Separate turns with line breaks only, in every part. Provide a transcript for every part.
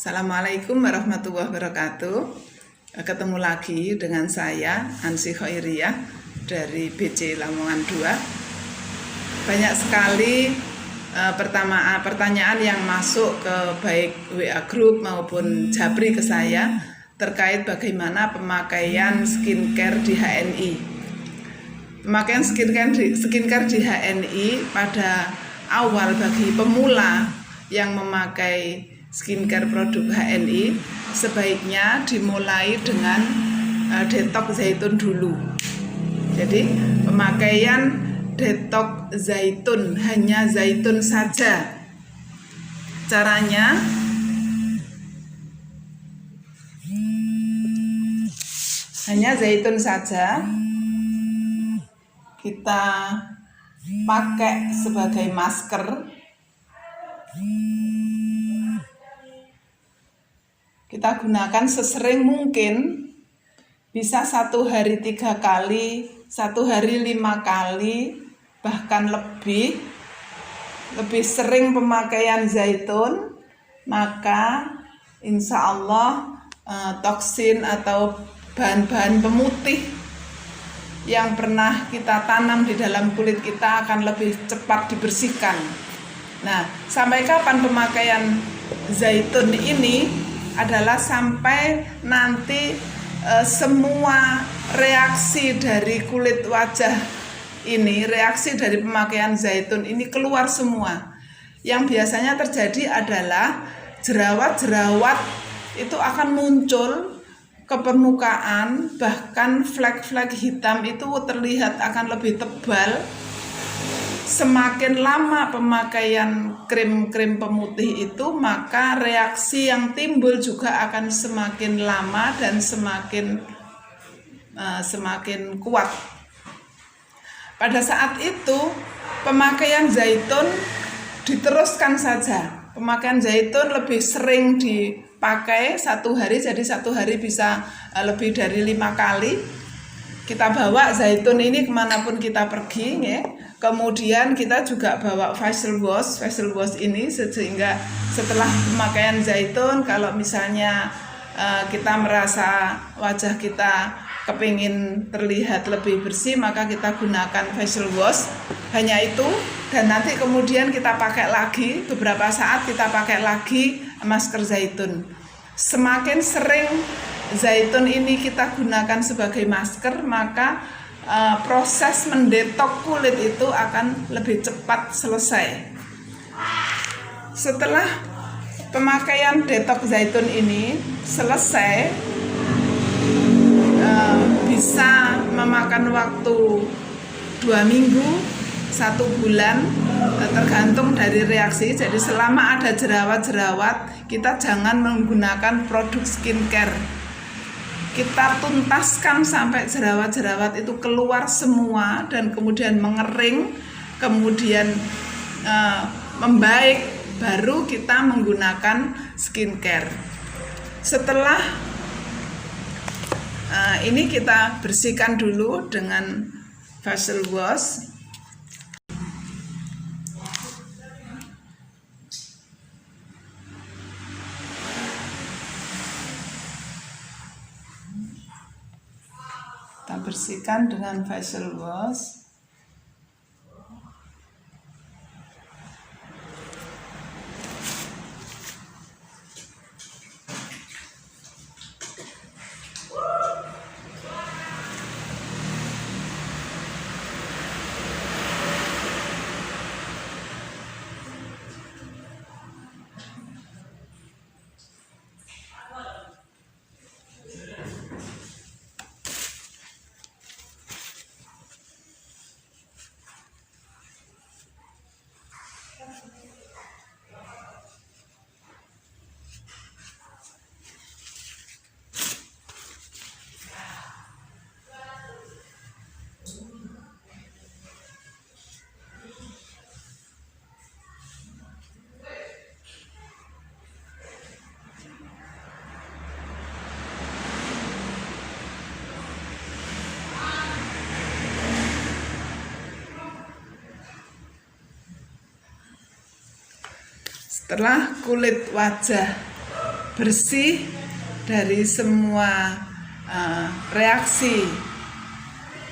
Assalamualaikum warahmatullahi wabarakatuh. Ketemu lagi dengan saya Hansi Khairiyah dari BC Lamongan 2. Banyak sekali pertanyaan yang masuk ke baik WA group maupun Japri ke saya terkait bagaimana pemakaian skincare di HNI. Pemakaian skincare di HNI pada awal bagi pemula yang memakai skincare produk HNI sebaiknya dimulai dengan detox zaitun dulu. Jadi pemakaian detox zaitun, hanya zaitun saja. Caranya hanya zaitun saja. Kita pakai sebagai masker. Kita gunakan sesering mungkin, bisa 1 hari 3 kali, 1 hari 5 kali, bahkan lebih sering pemakaian zaitun, maka insya Allah toksin atau bahan-bahan pemutih yang pernah kita tanam di dalam kulit kita akan lebih cepat dibersihkan. Nah, sampai kapan pemakaian zaitun ini? Adalah sampai nanti semua reaksi dari kulit wajah ini, reaksi dari pemakaian zaitun ini keluar semua. Yang biasanya terjadi adalah jerawat-jerawat itu akan muncul ke permukaan, bahkan flek-flek hitam itu terlihat akan lebih tebal. Semakin lama pemakaian krim-krim pemutih itu, maka reaksi yang timbul juga akan semakin lama dan semakin kuat. Pada saat itu pemakaian zaitun diteruskan saja. Pemakaian zaitun lebih sering dipakai 1 hari, jadi 1 hari bisa lebih dari 5 kali. Kita bawa zaitun ini kemanapun kita pergi, ya. Kemudian kita juga bawa facial wash ini, sehingga setelah pemakaian zaitun, kalau misalnya kita merasa wajah kita kepingin terlihat lebih bersih, maka kita gunakan facial wash. Hanya itu, dan nanti kemudian kita pakai lagi, beberapa saat kita pakai lagi masker zaitun. Semakin sering zaitun ini kita gunakan sebagai masker, maka proses mendetok kulit itu akan lebih cepat selesai. Setelah pemakaian detok zaitun ini selesai, bisa memakan waktu 2 minggu, 1 bulan, tergantung dari reaksi. Jadi selama ada jerawat-jerawat, kita jangan menggunakan produk skincare. Kita tuntaskan sampai jerawat-jerawat itu keluar semua dan kemudian mengering, kemudian membaik, baru kita menggunakan skincare. Setelah ini kita bersihkan dulu dengan facial wash. Kita bersihkan dengan facial wash. Setelah kulit wajah bersih dari semua reaksi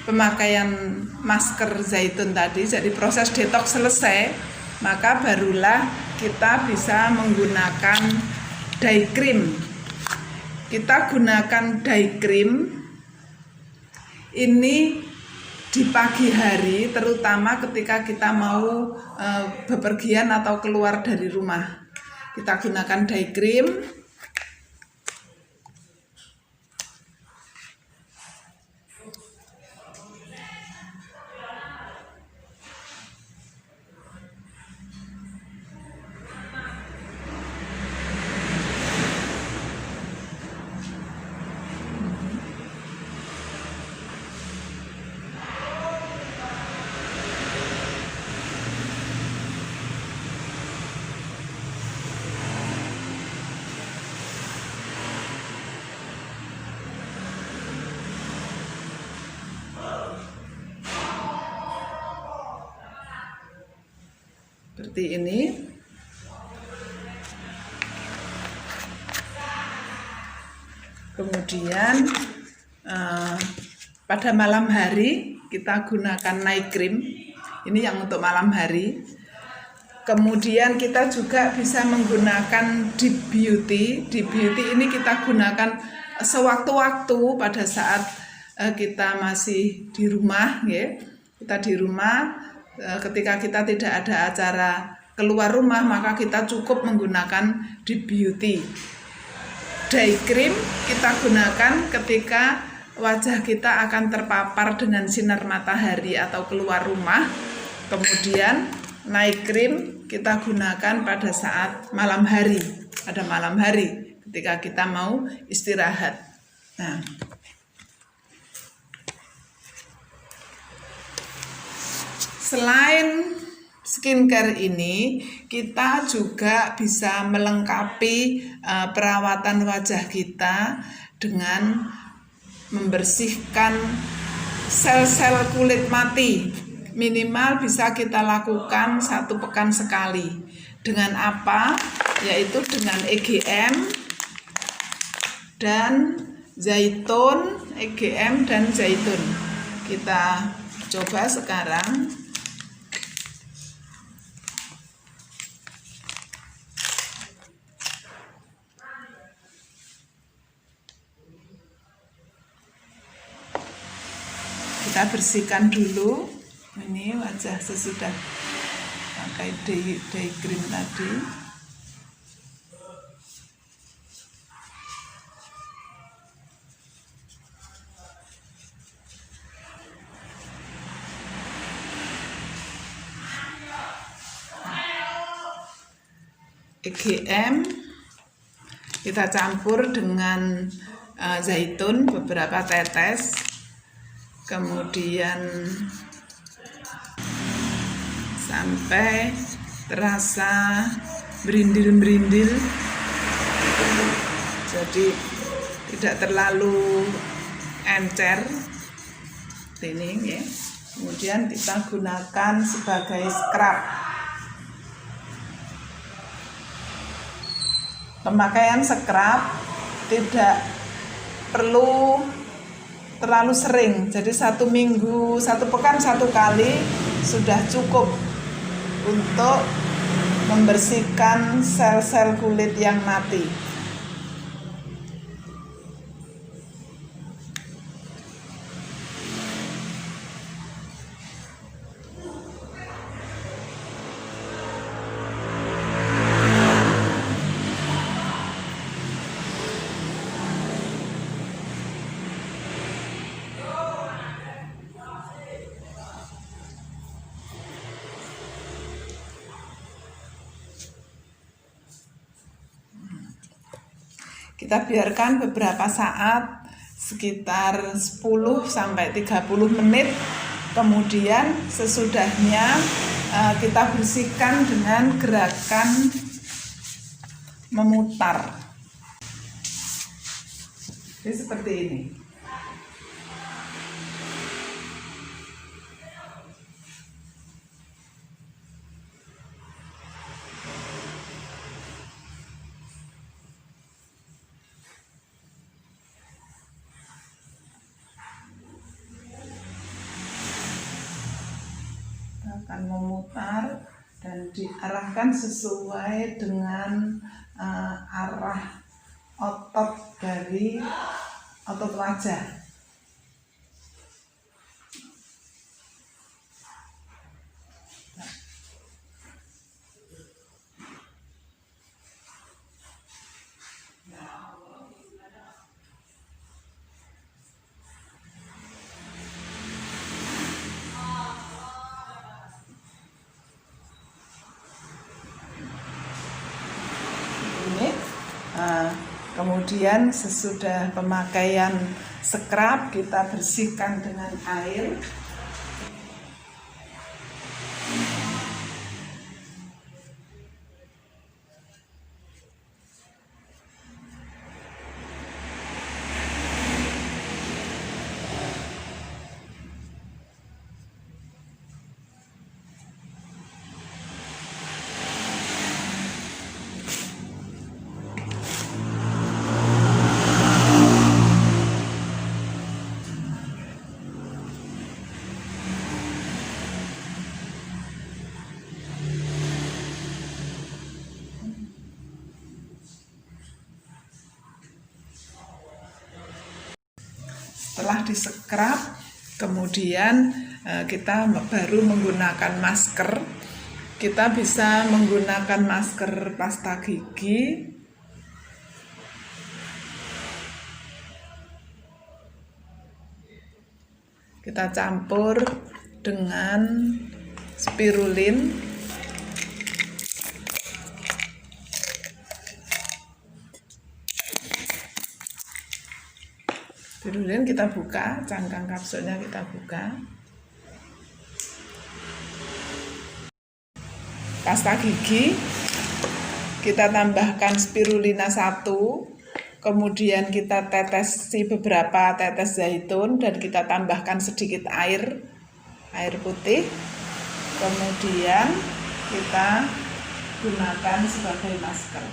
pemakaian masker zaitun tadi. Jadi proses detox selesai, maka barulah kita bisa menggunakan day cream. Kita gunakan day cream ini di pagi hari, terutama ketika kita mau bepergian atau keluar dari rumah. Kita gunakan day cream. Seperti ini. Kemudian pada malam hari kita gunakan night cream. Ini yang untuk malam hari. Kemudian kita juga bisa menggunakan deep beauty. Deep beauty ini kita gunakan sewaktu-waktu pada saat kita masih di rumah, ya. Kita di rumah. Ketika kita tidak ada acara keluar rumah, maka kita cukup menggunakan deep beauty. Day cream kita gunakan ketika wajah kita akan terpapar dengan sinar matahari atau keluar rumah. Kemudian night cream kita gunakan pada saat malam hari, pada malam hari ketika kita mau istirahat. Nah, selain skincare ini, kita juga bisa melengkapi perawatan wajah kita dengan membersihkan sel-sel kulit mati. Minimal bisa kita lakukan 1 pekan sekali. Dengan apa? Yaitu dengan EGM dan zaitun, EGM dan zaitun. Kita coba sekarang. Kita bersihkan dulu ini wajah sesudah pakai day cream tadi. EGM kita campur dengan zaitun beberapa tetes. Kemudian sampai terasa berindil-berindil, jadi tidak terlalu encer ini, ya. Kemudian kita gunakan sebagai scrub. Pemakaian scrub tidak perlu terlalu sering, jadi 1 minggu, 1 pekan 1 kali sudah cukup untuk membersihkan sel-sel kulit yang mati. Kita biarkan beberapa saat, sekitar 10-30 menit. Kemudian sesudahnya kita bersihkan dengan gerakan memutar. Jadi seperti ini. akan memutar dan diarahkan sesuai dengan arah otot dari otot wajah. Kemudian sesudah pemakaian scrub kita bersihkan dengan air. Setelah disekrap, kemudian kita baru menggunakan masker. Kita bisa menggunakan masker pasta gigi, kita campur dengan spirulin. Spirulin kita buka, cangkang kapsulnya kita buka. Pasta gigi kita tambahkan spirulina 1, kemudian kita tetesi beberapa tetes zaitun dan kita tambahkan sedikit air putih, kemudian kita gunakan sebagai masker.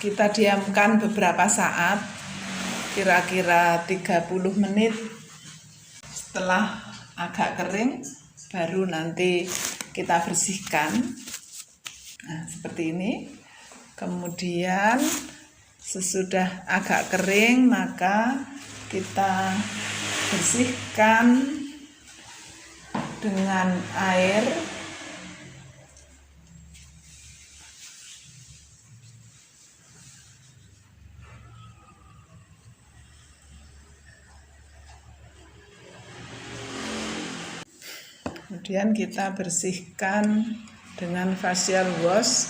Kita diamkan beberapa saat, kira-kira 30 menit. Setelah agak kering, baru nanti kita bersihkan. Nah, seperti ini. Kemudian sesudah agak kering, maka kita bersihkan dengan air. Kemudian kita bersihkan dengan facial wash.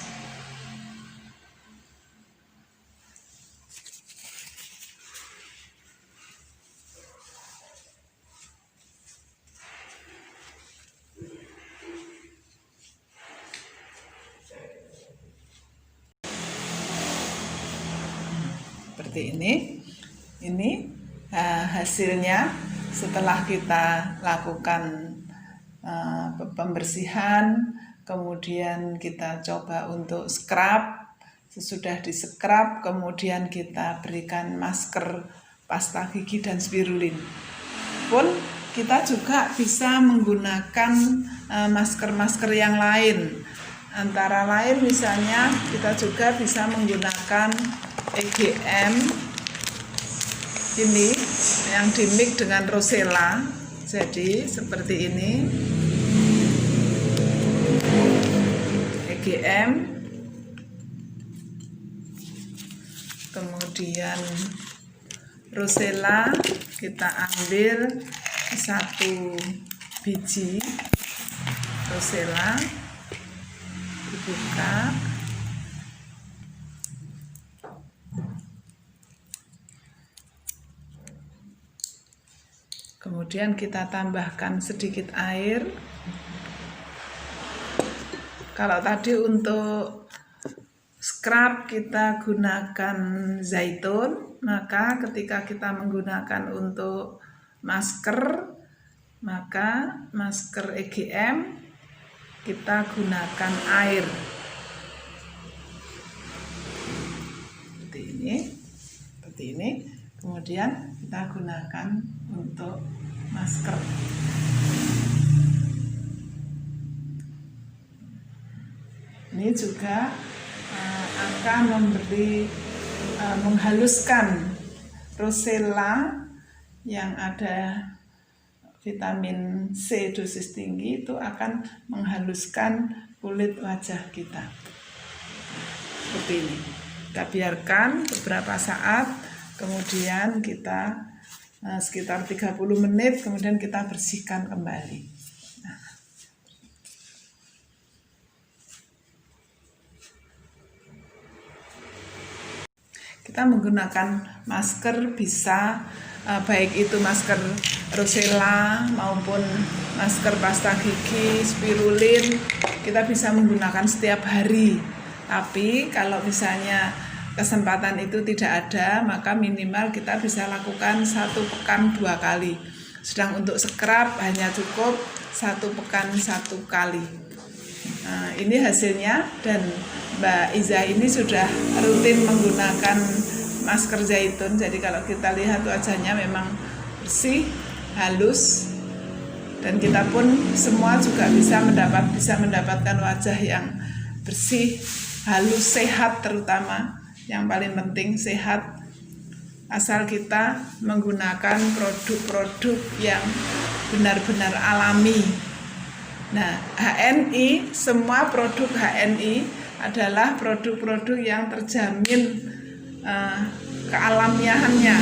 Seperti ini. Ini hasilnya setelah kita lakukan pembersihan, kemudian kita coba untuk scrub. Sesudah di-scrub, kemudian kita berikan masker pasta gigi dan spirulin. Pun kita juga bisa menggunakan masker-masker yang lain. Antara lain misalnya kita juga bisa menggunakan EGM ini yang dimix dengan Rosella. Jadi seperti ini, EGM, kemudian Rosella kita ambil 1 biji Rosella, dibuka. Kemudian kita tambahkan sedikit air. Kalau tadi untuk scrub kita gunakan zaitun, maka ketika kita menggunakan untuk masker, maka masker EGM kita gunakan air seperti ini, kemudian kita gunakan untuk masker. Ini juga akan menghaluskan rosella yang ada vitamin C dosis tinggi, itu akan menghaluskan kulit wajah kita. Seperti ini. Kita biarkan beberapa saat, kemudian kita sekitar 30 menit, kemudian kita bersihkan kembali. Kita menggunakan masker bisa baik itu masker rosella maupun masker pasta gigi, spirulin, kita bisa menggunakan setiap hari. Tapi kalau misalnya kesempatan itu tidak ada, maka minimal kita bisa lakukan 1 pekan 2 kali. Sedang untuk scrub hanya cukup 1 pekan 1 kali. Nah, ini hasilnya, dan Mbak Iza ini sudah rutin menggunakan masker zaitun. Jadi kalau kita lihat wajahnya memang bersih, halus, dan kita pun semua juga bisa mendapatkan wajah yang bersih, halus, sehat, terutama yang paling penting sehat, asal kita menggunakan produk-produk yang benar-benar alami. Nah, HNI, semua produk HNI adalah produk-produk yang terjamin kealamiahannya,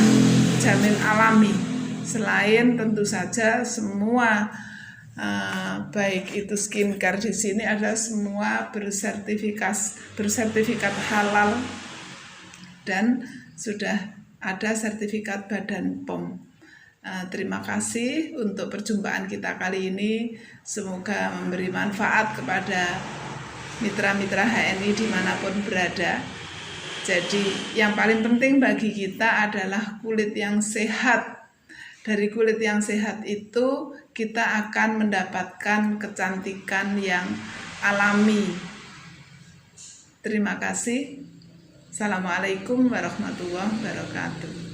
jamin alami. Selain tentu saja semua baik itu skincare di sini ada semua bersertifikat halal dan sudah ada sertifikat Badan POM. Terima kasih untuk perjumpaan kita kali ini. Semoga memberi manfaat kepada mitra-mitra HNI dimanapun berada. Jadi yang paling penting bagi kita adalah kulit yang sehat. Dari kulit yang sehat itu kita akan mendapatkan kecantikan yang alami. Terima kasih. Assalamualaikum warahmatullahi wabarakatuh.